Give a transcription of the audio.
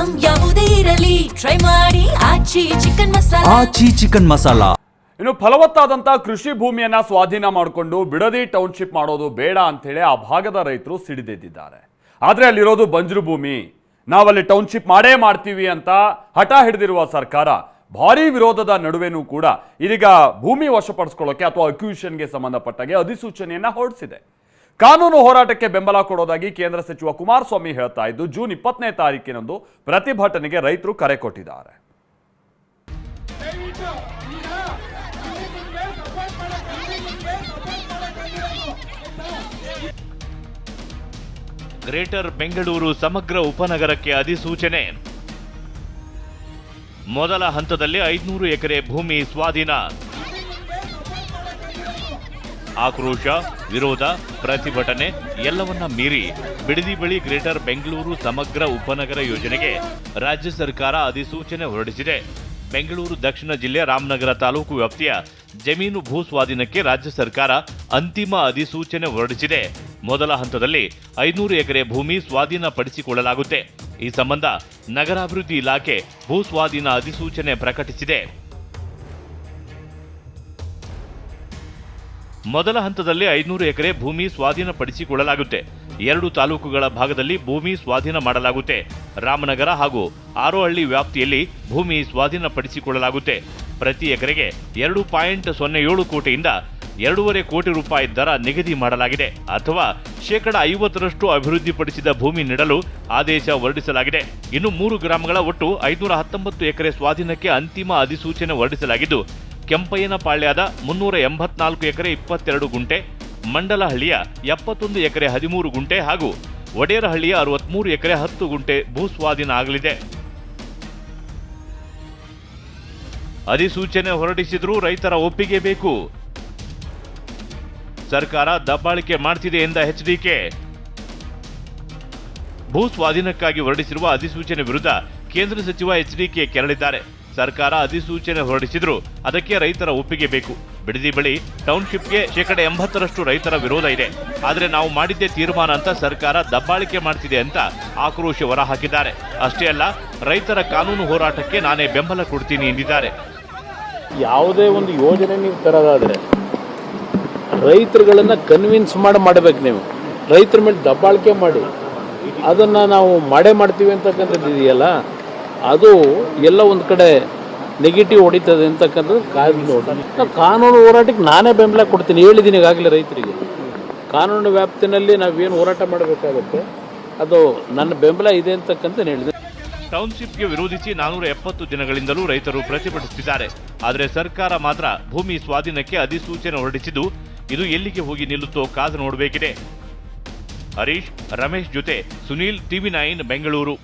Item ಯಾವುದೇ ಇರಲಿ try ಮಾಡಿ ಆಚಿ ಚಿಕನ್ ಮಸಾಲಾ. ಇನ್ನು ಫಲವತ್ತಾದಂತ ಕೃಷಿ ಭೂಮಿಯನ್ನ ಸ್ವಾಧೀನ ಮಾಡಿಕೊಂಡು ಬಿಡದಿ ಟೌನ್ಶಿಪ್ ಮಾಡೋದು ಬೇಡ ಅಂತ ಹೇಳಿ ಆ ಭಾಗದ ರೈತರು ಸಿಡಿದೆದ್ದಿದ್ದಾರೆ. ಆದ್ರೆ ಅಲ್ಲಿರೋದು ಬಂಜರು ಭೂಮಿ, ನಾವಲ್ಲಿ ಟೌನ್ಶಿಪ್ ಮಾಡೇ ಮಾಡ್ತೀವಿ ಅಂತ ಹಠ ಹಿಡಿದಿರುವ ಸರ್ಕಾರ ಭಾರಿ ವಿರೋಧದ ನಡುವೆನೂ ಕೂಡ ಇದೀಗ ಭೂಮಿ ವಶಪಡಿಸಿಕೊಳ್ಳೋಕೆ ಅಥವಾ ಅಕ್ವಿಷನ್ಗೆ ಸಂಬಂಧಪಟ್ಟಾಗೆ ಅಧಿಸೂಚನೆಯನ್ನ ಹೊರಡಿಸಿದೆ. ಕಾನೂನು ಹೋರಾಟಕ್ಕೆ ಬೆಂಬಲ ಕೊಡೋದಾಗಿ ಕೇಂದ್ರ ಸಚಿವ ಕುಮಾರಸ್ವಾಮಿ ಹೇಳ್ತಾ ಇದ್ದು, ಜೂನ್ 20ನೇ ತಾರೀಕಿನಂದು ಪ್ರತಿಭಟನೆಗೆ ರೈತರು ಕರೆ ಕೊಟ್ಟಿದ್ದಾರೆ. ಗ್ರೇಟರ್ ಬೆಂಗಳೂರು ಸಮಗ್ರ ಉಪನಗರಕ್ಕೆ ಅಧಿಸೂಚನೆ. ಮೊದಲ ಹಂತದಲ್ಲಿ 500 ಎಕರೆ ಭೂಮಿ ಸ್ವಾಧೀನ. ಆಕ್ರೋಶ, ವಿರೋಧ, ಪ್ರತಿಭಟನೆ ಎಲ್ಲವನ್ನ ಮೀರಿ ಬಿಡದಿ ಬಳಿ ಗ್ರೇಟರ್ ಬೆಂಗಳೂರು ಸಮಗ್ರ ಉಪನಗರ ಯೋಜನೆಗೆ ರಾಜ್ಯ ಸರ್ಕಾರ ಅಧಿಸೂಚನೆ ಹೊರಡಿಸಿದೆ. ಬೆಂಗಳೂರು ದಕ್ಷಿಣ ಜಿಲ್ಲೆಯ ರಾಮನಗರ ತಾಲೂಕು ವ್ಯಾಪ್ತಿಯ ಜಮೀನು ಭೂ ಸ್ವಾಧೀನಕ್ಕೆ ರಾಜ್ಯ ಸರ್ಕಾರ ಅಂತಿಮ ಅಧಿಸೂಚನೆ ಹೊರಡಿಸಿದೆ. ಮೊದಲ ಹಂತದಲ್ಲಿ 500 ಎಕರೆ ಭೂಮಿ ಸ್ವಾಧೀನಪಡಿಸಿಕೊಳ್ಳಲಾಗುತ್ತೆ. ಈ ಸಂಬಂಧ ನಗರಾಭಿವೃದ್ಧಿ ಇಲಾಖೆ ಭೂ ಸ್ವಾಧೀನ ಅಧಿಸೂಚನೆ ಪ್ರಕಟಿಸಿದೆ. ಮೊದಲ ಹಂತದಲ್ಲಿ 500 ಎಕರೆ ಭೂಮಿ ಸ್ವಾಧೀನಪಡಿಸಿಕೊಳ್ಳಲಾಗುತ್ತೆ. 2 ತಾಲೂಕುಗಳ ಭಾಗದಲ್ಲಿ ಭೂಮಿ ಸ್ವಾಧೀನ ಮಾಡಲಾಗುತ್ತೆ. ರಾಮನಗರ ಹಾಗೂ ಆರೋಹಳ್ಳಿ ವ್ಯಾಪ್ತಿಯಲ್ಲಿ ಭೂಮಿ ಸ್ವಾಧೀನಪಡಿಸಿಕೊಳ್ಳಲಾಗುತ್ತೆ. ಪ್ರತಿ ಎಕರೆಗೆ 2.07 ಕೋಟಿಯಿಂದ 2.5 ಕೋಟಿ ರೂಪಾಯಿ ದರ ನಿಗದಿ ಮಾಡಲಾಗಿದೆ. ಅಥವಾ 50% ಅಭಿವೃದ್ಧಿಪಡಿಸಿದ ಭೂಮಿ ನೀಡಲು ಆದೇಶ ಹೊರಡಿಸಲಾಗಿದೆ. ಇನ್ನು 3 ಗ್ರಾಮಗಳ ಒಟ್ಟು 519 ಎಕರೆ ಸ್ವಾಧೀನಕ್ಕೆ ಅಂತಿಮ ಅಧಿಸೂಚನೆ ಹೊರಡಿಸಲಾಗಿದ್ದು, ಕೆಂಪಯ್ಯನಪಾಳ್ಯದ 384 ಎಕರೆ 22 ಗುಂಟೆ, ಮಂಡಲಹಳ್ಳಿಯ 71 ಎಕರೆ 13 ಗುಂಟೆ ಹಾಗೂ ಒಡೆಯರಹಳ್ಳಿಯ 63 ಎಕರೆ 10 ಗುಂಟೆ ಭೂ ಸ್ವಾಧೀನ ಆಗಲಿದೆ. ಅಧಿಸೂಚನೆ ಹೊರಡಿಸಿದ್ರೂ ರೈತರ ಒಪ್ಪಿಗೆ ಬೇಕು. ಸರ್ಕಾರ ದಬ್ಬಾಳಿಕೆ ಮಾಡ್ತಿದೆ ಎಂದ ಎಚ್ಡಿಕೆ. ಭೂ ಸ್ವಾಧೀನಕ್ಕಾಗಿ ಹೊರಡಿಸಿರುವ ಅಧಿಸೂಚನೆ ವಿರುದ್ಧ ಕೇಂದ್ರ ಸಚಿವ ಎಚ್ಡಿಕೆ ಕೆರಳಿದ್ದಾರೆ. ಸರ್ಕಾರ ಅಧಿಸೂಚನೆ ಹೊರಡಿಸಿದ್ರು ಅದಕ್ಕೆ ರೈತರ ಒಪ್ಪಿಗೆ ಬೇಕು. ಬಿಡದಿ ಬಳಿ ಟೌನ್ಶಿಪ್ಗೆ 80% ರೈತರ ವಿರೋಧ ಇದೆ. ಆದರೆ ನಾವು ಮಾಡಿದ್ದೇ ತೀರ್ಮಾನ ಅಂತ ಸರ್ಕಾರ ದಬ್ಬಾಳಿಕೆ ಮಾಡ್ತಿದೆ ಅಂತ ಆಕ್ರೋಶ ಹೊರಹಾಕಿದ್ದಾರೆ. ಅಷ್ಟೇ ಅಲ್ಲ, ರೈತರ ಕಾನೂನು ಹೋರಾಟಕ್ಕೆ ನಾನೇ ಬೆಂಬಲ ಕೊಡ್ತೀನಿ ಎಂದಿದ್ದಾರೆ. ಯಾವುದೇ ಒಂದು ಯೋಜನೆ ನೀವು ತರೋದಾದರೆ ರೈತರುಗಳನ್ನು ಕನ್ವಿನ್ಸ್ ಮಾಡಬೇಕು. ನೀವು ರೈತರ ಮೇಲೆ ದಬ್ಬಾಳಿಕೆ ಮಾಡಿ ಅದನ್ನು ನಾವು ಮಾಡ್ತೀವಿ ಅಂತಕ್ಕಂಥದ್ದು ಇದೆಯಲ್ಲ, ಅದು ಎಲ್ಲ ಒಂದು ಕಡೆ ನೆಗೆಟಿವ್ ಹೊಡಿತದೆ ಅಂತಕ್ಕಂಥದ್ದು ಕಾದು ನೋಡಿ. ಕಾನೂನು ಹೋರಾಟಕ್ಕೆ ನಾನೇ ಬೆಂಬಲ ಕೊಡ್ತೀನಿ, ಹೇಳಿದ್ದೀನಿ ಈಗಾಗಲೇ ರೈತರಿಗೆ. ಕಾನೂನು ವ್ಯಾಪ್ತಿನಲ್ಲಿ ನಾವೇನು ಹೋರಾಟ ಮಾಡಬೇಕಾಗುತ್ತೆ ಅದು ನನ್ನ ಬೆಂಬಲ ಇದೆ ಅಂತಕ್ಕಂಥ ಹೇಳಿದೆ. ಟೌನ್ಶಿಪ್ಗೆ ವಿರೋಧಿಸಿ 470 ದಿನಗಳಿಂದಲೂ ರೈತರು ಪ್ರತಿಭಟಿಸುತ್ತಿದ್ದಾರೆ. ಆದರೆ ಸರ್ಕಾರ ಮಾತ್ರ ಭೂಮಿ ಸ್ವಾಧೀನಕ್ಕೆ ಅಧಿಸೂಚನೆ ಹೊರಡಿಸಿದ್ದು, ಇದು ಎಲ್ಲಿಗೆ ಹೋಗಿ ನಿಲ್ಲುತ್ತೋ ಕಾದು ನೋಡಬೇಕಿದೆ. ಹರೀಶ್, ರಮೇಶ್ ಜೊತೆ ಸುನೀಲ್, TV9 ಬೆಂಗಳೂರು.